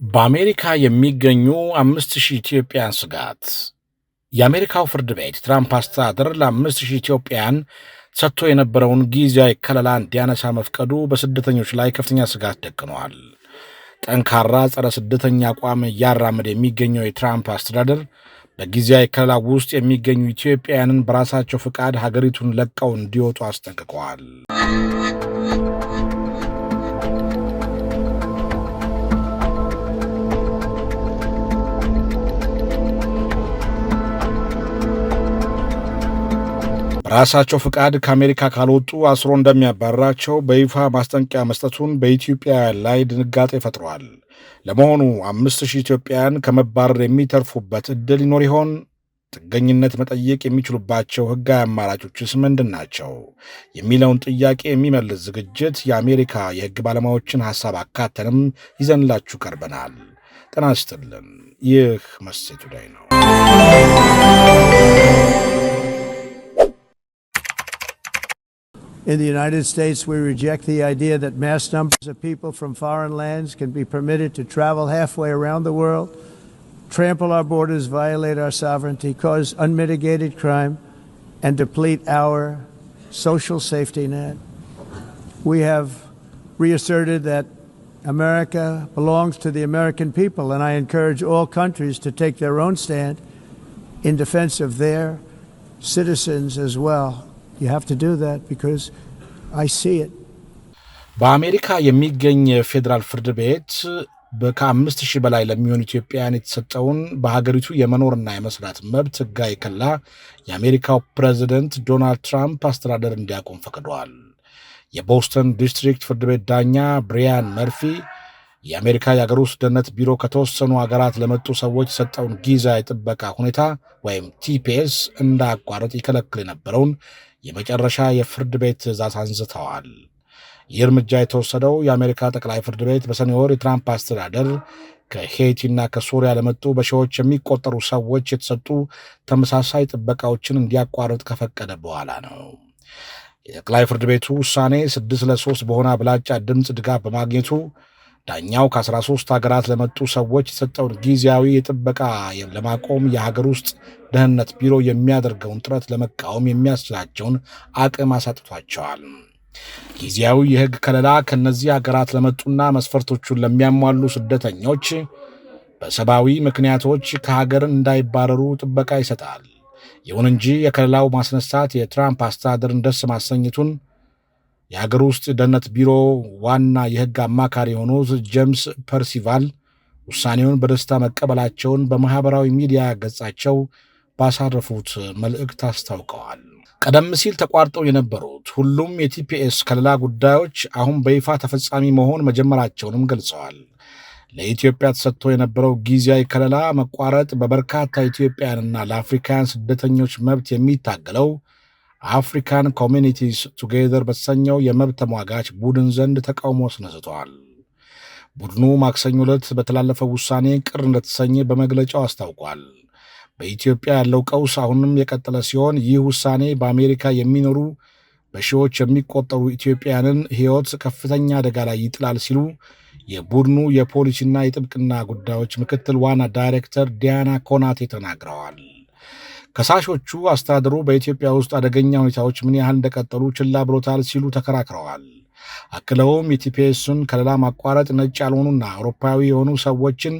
በአሜሪካ የሚገኙ 5,000 ኢትዮጵያን ስጋት። የአሜሪካው ፍርድ ቤት ትራምፕ አስተዳደር ለ5,000 ኢትዮጵያን ሰጥቶ የነበረውን ጊዜያዊ ከለላ እንዲያነሳ መፍቀዱ በስደተኞች ላይ ከፍተኛ ስጋት ደቅነዋል። ጠንካራ ጸረ ስደተኛ አቋም እያራመደ የሚገኘው የትራምፕ አስተዳደር በጊዜያዊ ከለላ ውስጥ የሚገኙ ኢትዮጵያውያንን በራሳቸው ፍቃድ ሀገሪቱን ለቀው እንዲወጡ አስጠንቅቀዋል። ራሳቸው ፍቃድ ከአሜሪካ ካልወጡ አስሮ እንደሚያባርራቸው በይፋ ማስጠንቀቂያ መስጠቱን በኢትዮጵያውያን ላይ ድንጋጤ ፈጥሯል። ለመሆኑ 5,000 ኢትዮጵያውያን ከመባረር የሚተርፉበት ዕድል ይኖር ይሆን? ጥገኝነት መጠየቅ የሚችሉባቸው ሕጋዊ አማራጮችስ ምንድን ናቸው? የሚለውን ጥያቄ የሚመልስ ዝግጅት የአሜሪካ የሕግ ባለሙያዎችን ሐሳብ አካተንም ይዘንላችሁ ቀርበናል። ጤና ይስጥልን። ይህ መጽሔት ቱዴይ ነው። In the United States, we reject the idea that mass numbers of people from foreign lands can be permitted to travel halfway around the world, trample our borders, violate our sovereignty, cause unmitigated crime, and deplete our social safety net. We have reasserted that America belongs to the American people, and I encourage all countries to take their own stand in defense of their citizens as well. You have to do that because I see it. በአሜሪካ የሚገኝ የፌዴራል ፍርድ ቤት ከ5,000 በላይ ለሚሆኑ ኢትዮጵያውያን የተሰጠውን በሀገሪቱ የመኖርና የመስራት መብት ሕጋዊ ከለላ የአሜሪካው ፕሬዚደንት ዶናልድ ትራምፕ አስተዳደር እንዲያቆም ፈቅደዋል። የቦስተን ዲስትሪክት ፍርድ ቤት ዳኛ ብሪያን መርፊ የአሜሪካ የአገር ውስጥ ደህንነት ቢሮ ከተወሰኑ አገራት ለመጡ ሰዎች የሰጠውን ጊዜያዊ ጥበቃ ሁኔታ ወይም ቲፒኤስ እንዳያቋርጥ ይከለክል የነበረውን የመጨረሻ የፍርድ ቤት ትዕዛዝ አንስተዋል። ይህ እርምጃ የተወሰደው የአሜሪካ ጠቅላይ ፍርድ ቤት በሰኔ ወር የትራምፕ አስተዳደር ከሄይቲና ከሶሪያ ለመጡ በሺዎች የሚቆጠሩ ሰዎች የተሰጡ ተመሳሳይ ጥበቃዎችን እንዲያቋርጥ ከፈቀደ በኋላ ነው። የጠቅላይ ፍርድ ቤቱ ውሳኔ 6-3 በሆነ አብላጫ ድምፅ ድጋፍ በማግኘቱ ዳኛው ከ13 ሀገራት ለመጡ ሰዎች የሰጠውን ጊዜያዊ የጥበቃ ለማቆም የሀገር ውስጥ ደህንነት ቢሮ የሚያደርገውን ጥረት ለመቃወም የሚያስችላቸውን አቅም አሳጥቷቸዋል። ጊዜያዊ የሕግ ከለላ ከእነዚህ ሀገራት ለመጡና መስፈርቶቹን ለሚያሟሉ ስደተኞች በሰብአዊ ምክንያቶች ከሀገር እንዳይባረሩ ጥበቃ ይሰጣል። ይሁን እንጂ የከለላው ማስነሳት የትራምፕ አስተዳደርን ደስ ማሰኘቱን የሀገር ውስጥ ደህንነት ቢሮ ዋና የሕግ አማካሪ የሆኑት ጄምስ ፐርሲቫል ውሳኔውን በደስታ መቀበላቸውን በማኅበራዊ ሚዲያ ገጻቸው ባሳረፉት መልእክት አስታውቀዋል። ቀደም ሲል ተቋርጠው የነበሩት ሁሉም የቲፒኤስ ከለላ ጉዳዮች አሁን በይፋ ተፈጻሚ መሆን መጀመራቸውንም ገልጸዋል። ለኢትዮጵያ ተሰጥቶ የነበረው ጊዜያዊ ከለላ መቋረጥ በበርካታ ኢትዮጵያውያንና ለአፍሪካውያን ስደተኞች መብት የሚታገለው አፍሪካን ኮሚኒቲስ ቱጌዘር በተሰኘው የመብት ተሟጋች ቡድን ዘንድ ተቃውሞ አስነስተዋል። ቡድኑ ማክሰኞ ዕለት በተላለፈው ውሳኔ ቅር እንደተሰኘ በመግለጫው አስታውቋል። በኢትዮጵያ ያለው ቀውስ አሁንም የቀጠለ ሲሆን ይህ ውሳኔ በአሜሪካ የሚኖሩ በሺዎች የሚቆጠሩ ኢትዮጵያውያንን ሕይወት ከፍተኛ አደጋ ላይ ይጥላል ሲሉ የቡድኑ የፖሊሲና የጥብቅና ጉዳዮች ምክትል ዋና ዳይሬክተር ዲያና ኮናቴ ተናግረዋል። ከሳሾቹ አስተዳደሩ በኢትዮጵያ ውስጥ አደገኛ ሁኔታዎች ምን ያህል እንደቀጠሉ ችላ ብሎታል ሲሉ ተከራክረዋል። አክለውም የቲፒኤስን ከለላ ማቋረጥ ነጭ ያልሆኑና አውሮፓዊ የሆኑ ሰዎችን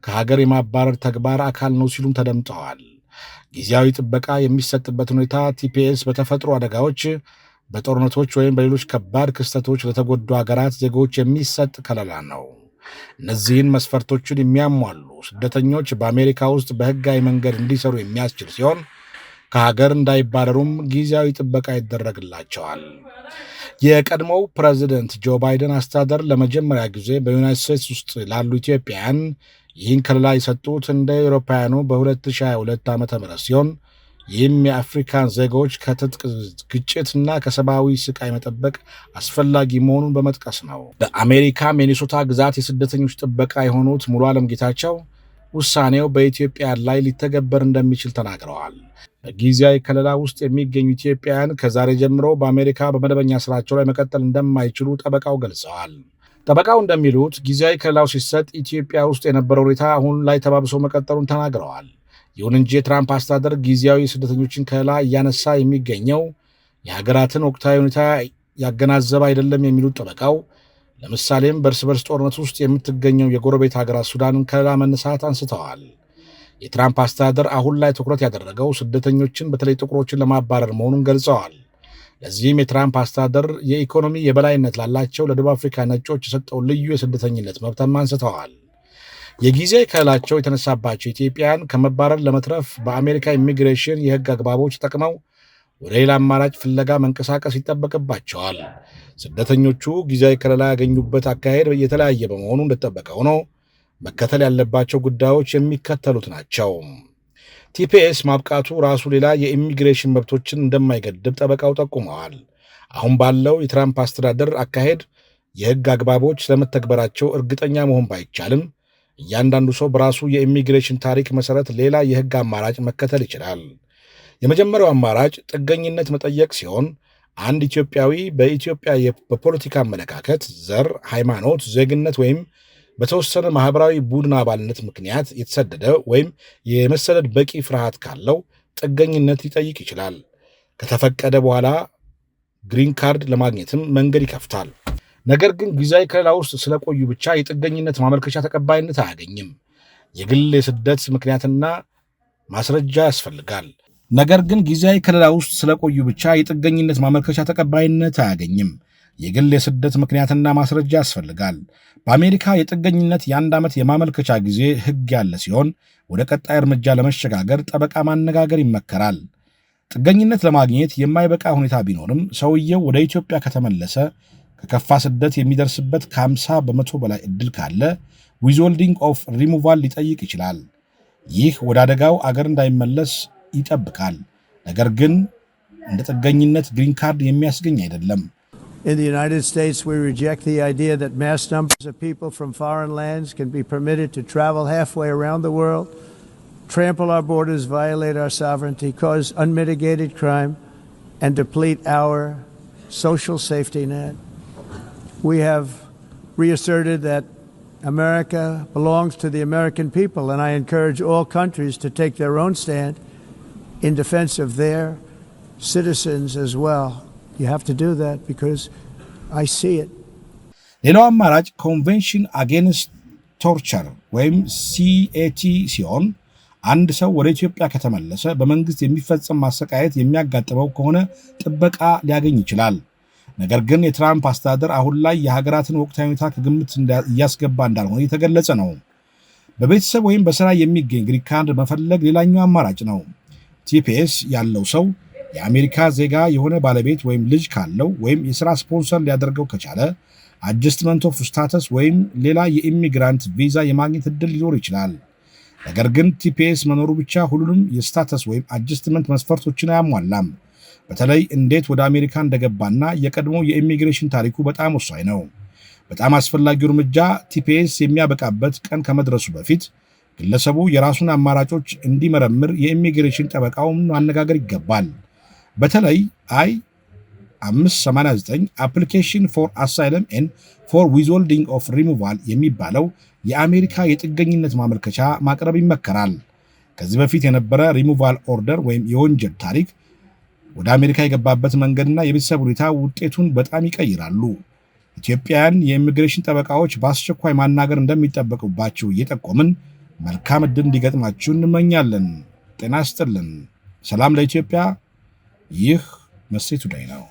ከሀገር የማባረር ተግባር አካል ነው ሲሉም ተደምጠዋል። ጊዜያዊ ጥበቃ የሚሰጥበት ሁኔታ ቲፒኤስ በተፈጥሮ አደጋዎች፣ በጦርነቶች ወይም በሌሎች ከባድ ክስተቶች ለተጎዱ ሀገራት ዜጎች የሚሰጥ ከለላ ነው። እነዚህን መስፈርቶችን የሚያሟሉ ስደተኞች በአሜሪካ ውስጥ በሕጋዊ መንገድ እንዲሰሩ የሚያስችል ሲሆን ከሀገር እንዳይባረሩም ጊዜያዊ ጥበቃ ይደረግላቸዋል። የቀድሞው ፕሬዚደንት ጆ ባይደን አስተዳደር ለመጀመሪያ ጊዜ በዩናይትድ ስቴትስ ውስጥ ላሉ ኢትዮጵያውያን ይህን ከለላ የሰጡት እንደ አውሮፓውያኑ በ2022 ዓ.ም ሲሆን ይህም የአፍሪካን ዜጎች ከትጥቅ ግጭትና ከሰብአዊ ስቃይ መጠበቅ አስፈላጊ መሆኑን በመጥቀስ ነው። በአሜሪካ ሚኒሶታ ግዛት የስደተኞች ጥበቃ የሆኑት ሙሉ ዓለም ጌታቸው ውሳኔው በኢትዮጵያ ላይ ሊተገበር እንደሚችል ተናግረዋል። በጊዜያዊ ከለላ ውስጥ የሚገኙ ኢትዮጵያውያን ከዛሬ ጀምሮ በአሜሪካ በመደበኛ ስራቸው ላይ መቀጠል እንደማይችሉ ጠበቃው ገልጸዋል። ጠበቃው እንደሚሉት ጊዜያዊ ከለላው ሲሰጥ ኢትዮጵያ ውስጥ የነበረው ሁኔታ አሁን ላይ ተባብሶ መቀጠሉን ተናግረዋል። ይሁን እንጂ የትራምፕ አስተዳደር ጊዜያዊ ስደተኞችን ከለላ እያነሳ የሚገኘው የሀገራትን ወቅታዊ ሁኔታ ያገናዘበ አይደለም የሚሉት ጠበቃው ለምሳሌም በእርስ በርስ ጦርነት ውስጥ የምትገኘው የጎረቤት ሀገራት ሱዳንን ከለላ መነሳት አንስተዋል። የትራምፕ አስተዳደር አሁን ላይ ትኩረት ያደረገው ስደተኞችን በተለይ ጥቁሮችን ለማባረር መሆኑን ገልጸዋል። ለዚህም የትራምፕ አስተዳደር የኢኮኖሚ የበላይነት ላላቸው ለደቡብ አፍሪካ ነጮች የሰጠው ልዩ የስደተኝነት መብትም አንስተዋል። የጊዜያዊ ከለላቸው የተነሳባቸው ኢትዮጵያን ከመባረር ለመትረፍ በአሜሪካ ኢሚግሬሽን የሕግ አግባቦች ተጠቅመው ወደ ሌላ አማራጭ ፍለጋ መንቀሳቀስ ይጠበቅባቸዋል። ስደተኞቹ ጊዜያዊ ከለላ ያገኙበት አካሄድ የተለያየ በመሆኑ እንደተጠበቀ ሆኖ መከተል ያለባቸው ጉዳዮች የሚከተሉት ናቸው። ቲፒኤስ ማብቃቱ ራሱ ሌላ የኢሚግሬሽን መብቶችን እንደማይገድብ ጠበቃው ጠቁመዋል። አሁን ባለው የትራምፕ አስተዳደር አካሄድ የሕግ አግባቦች ለመተግበራቸው እርግጠኛ መሆን ባይቻልም እያንዳንዱ ሰው በራሱ የኢሚግሬሽን ታሪክ መሠረት ሌላ የሕግ አማራጭ መከተል ይችላል። የመጀመሪያው አማራጭ ጥገኝነት መጠየቅ ሲሆን አንድ ኢትዮጵያዊ በኢትዮጵያ በፖለቲካ አመለካከት፣ ዘር፣ ሃይማኖት፣ ዜግነት ወይም በተወሰነ ማህበራዊ ቡድን አባልነት ምክንያት የተሰደደ ወይም የመሰደድ በቂ ፍርሃት ካለው ጥገኝነት ሊጠይቅ ይችላል። ከተፈቀደ በኋላ ግሪን ካርድ ለማግኘትም መንገድ ይከፍታል። ነገር ግን ጊዜያዊ ከለላ ውስጥ ስለቆዩ ብቻ የጥገኝነት ማመልከቻ ተቀባይነት አያገኝም። የግል የስደት ምክንያትና ማስረጃ ያስፈልጋል። ነገር ግን ጊዜያዊ ከለላ ውስጥ ስለቆዩ ብቻ የጥገኝነት ማመልከቻ ተቀባይነት አያገኝም። የግል የስደት ምክንያትና ማስረጃ ያስፈልጋል። በአሜሪካ የጥገኝነት የ1 ዓመት የማመልከቻ ጊዜ ሕግ ያለ ሲሆን ወደ ቀጣይ እርምጃ ለመሸጋገር ጠበቃ ማነጋገር ይመከራል። ጥገኝነት ለማግኘት የማይበቃ ሁኔታ ቢኖርም ሰውየው ወደ ኢትዮጵያ ከተመለሰ ከከፋ ስደት የሚደርስበት ከ50 በመቶ በላይ ዕድል ካለ ዊዝሆልዲንግ ኦፍ ሪሙቫል ሊጠይቅ ይችላል። ይህ ወደ አደጋው አገር እንዳይመለስ ይጠብቃል። ነገር ግን እንደ ጥገኝነት ግሪን ካርድ የሚያስገኝ አይደለም። In the United States, we reject the idea that mass numbers of people from foreign lands can be permitted to travel halfway around the world, trample our borders, violate our sovereignty, cause unmitigated crime, and deplete our social safety net. We have reasserted that America belongs to the American people, and I encourage all countries to take their own stand in defense of their citizens as well. You have to do that because I see it. ሌላው አማራጭ ኮንቬንሽን አጌንስት ቶርቸር ወይም ሲኤቲ ሲሆን አንድ ሰው ወደ ኢትዮጵያ ከተመለሰ በመንግስት የሚፈጸም ማሰቃየት የሚያጋጥመው ከሆነ ጥበቃ ሊያገኝ ይችላል። ነገር ግን የትራምፕ አስተዳደር አሁን ላይ የሀገራትን ወቅታዊ ሁኔታ ከግምት እያስገባ እንዳልሆነ የተገለጸ ነው። በቤተሰብ ወይም በስራ የሚገኝ ግሪን ካርድ መፈለግ ሌላኛው አማራጭ ነው። ቲፒኤስ ያለው ሰው የአሜሪካ ዜጋ የሆነ ባለቤት ወይም ልጅ ካለው ወይም የሥራ ስፖንሰር ሊያደርገው ከቻለ አጀስትመንት ኦፍ ስታተስ ወይም ሌላ የኢሚግራንት ቪዛ የማግኘት ዕድል ሊኖር ይችላል። ነገር ግን ቲፒኤስ መኖሩ ብቻ ሁሉንም የስታተስ ወይም አጀስትመንት መስፈርቶችን አያሟላም። በተለይ እንዴት ወደ አሜሪካ እንደገባና የቀድሞ የኢሚግሬሽን ታሪኩ በጣም ወሳኝ ነው። በጣም አስፈላጊው እርምጃ ቲፒኤስ የሚያበቃበት ቀን ከመድረሱ በፊት ግለሰቡ የራሱን አማራጮች እንዲመረምር የኢሚግሬሽን ጠበቃውን ማነጋገር ይገባል። በተለይ I-589 አፕሊኬሽን ፎር አሳይለም ኤንድ ፎር ዊዝሆልዲንግ ኦፍ ሪሙቫል የሚባለው የአሜሪካ የጥገኝነት ማመልከቻ ማቅረብ ይመከራል። ከዚህ በፊት የነበረ ሪሙቫል ኦርደር ወይም የወንጀል ታሪክ ወደ አሜሪካ የገባበት መንገድና የቤተሰብ ሁኔታ ውጤቱን በጣም ይቀይራሉ። ኢትዮጵያውያን የኢሚግሬሽን ጠበቃዎች በአስቸኳይ ማናገር እንደሚጠበቅባቸው እየጠቆምን መልካም ዕድል እንዲገጥማችሁ እንመኛለን። ጤና ይስጥልን። ሰላም ለኢትዮጵያ። ይህ መጽሔት ቱዴይ ነው።